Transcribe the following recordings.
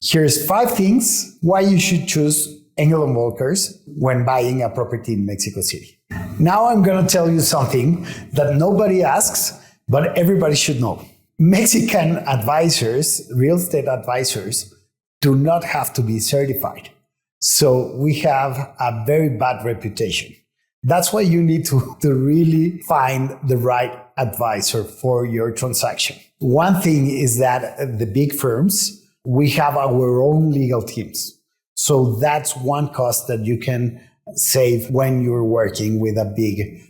Here's 5 things why you should choose Engel Völkers when buying a property in Mexico City. Now I'm going to tell you something that nobody asks, but everybody should know. Mexican advisors, real estate advisors, do not have to be certified. So we have a very bad reputation. That's why you need to really find the right advisor for your transaction. One thing is that the big firms, we have our own legal teams. So that's one cost that you can save when you're working with a big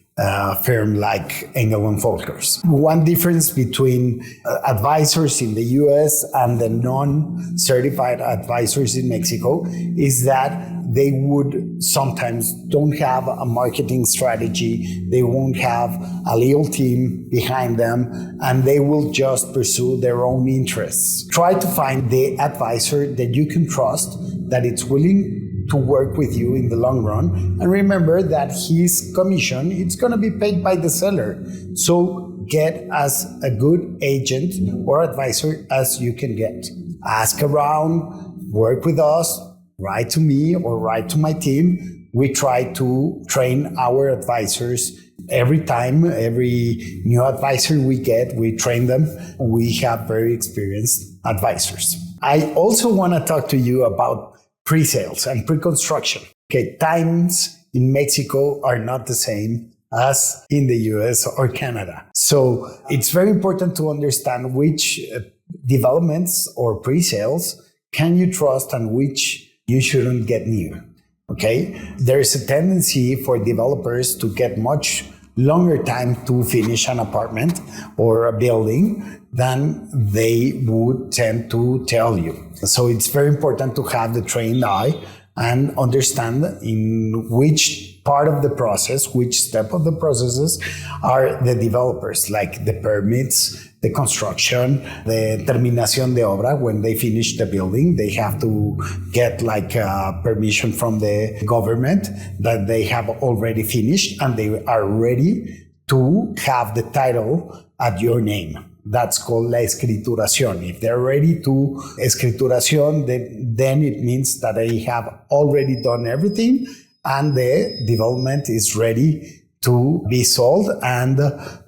firm like Engel Völkers. One difference between advisors in the US and the non-certified advisors in Mexico is that they would sometimes don't have a marketing strategy, they won't have a legal team behind them, and they will just pursue their own interests. Try to find the advisor that you can trust, that it's willing to work with you in the long run. And remember that his commission, it's going to be paid by the seller. So get as a good agent or advisor as you can get. Ask around, work with us, write to me or write to my team. We try to train our advisors every time. Every new advisor we get, we train them. We have very experienced advisors. I also want to talk to you about pre-sales and pre-construction. Okay, times in Mexico are not the same as in the US or Canada. So it's very important to understand which developments or pre-sales can you trust and which you shouldn't get near. Okay, there's a tendency for developers to get much longer time to finish an apartment or a building than they would tend to tell you. So it's very important to have the trained eye and understand in which part of the process, which step of the processes are the developers, like the permits, the construction, the terminación de obra. When they finish the building, they have to get like permission from the government that they have already finished and they are ready to have the title at your name. That's called la escrituración. If they're ready to escrituración, then it means that they have already done everything and the development is ready to be sold and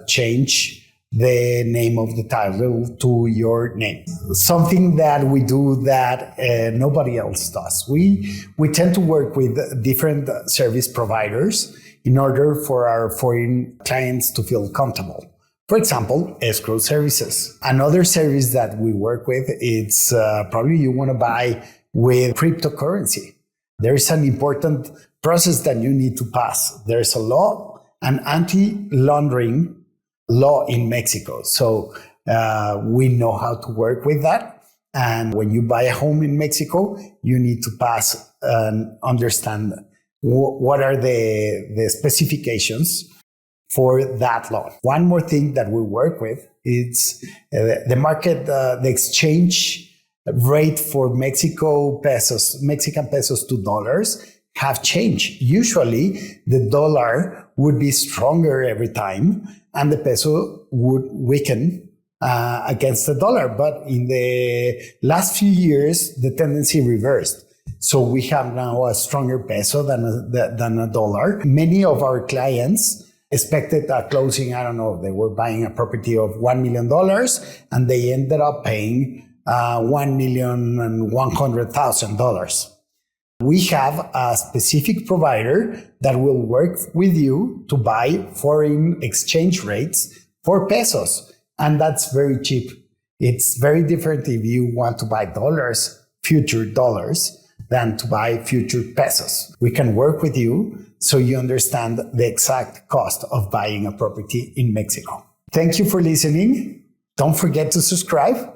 change the name of the title to your name. Something that we do that nobody else does. We tend to work with different service providers in order for our foreign clients to feel comfortable. For example, escrow services. Another service that we work with, it's probably you want to buy with cryptocurrency. There's an important process that you need to pass. There's a law, an anti-laundering law in Mexico. So we know how to work with that. And when you buy a home in Mexico, you need to pass and understand what are the specifications for that law. One more thing that we work with is the market, the exchange rate for Mexican pesos to dollars have changed. Usually the dollar would be stronger every time and the peso would weaken against the dollar. But in the last few years, the tendency reversed. So we have now a stronger peso than a dollar. Many of our clients expected a closing, I don't know, they were buying a property of $1 million and they ended up paying $1,100,000. We have a specific provider that will work with you to buy foreign exchange rates for pesos. And that's very cheap. It's very different if you want to buy dollars, future dollars, than to buy future pesos. We can work with you so you understand the exact cost of buying a property in Mexico. Thank you for listening. Don't forget to subscribe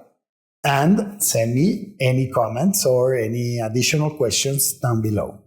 and send me any comments or any additional questions down below.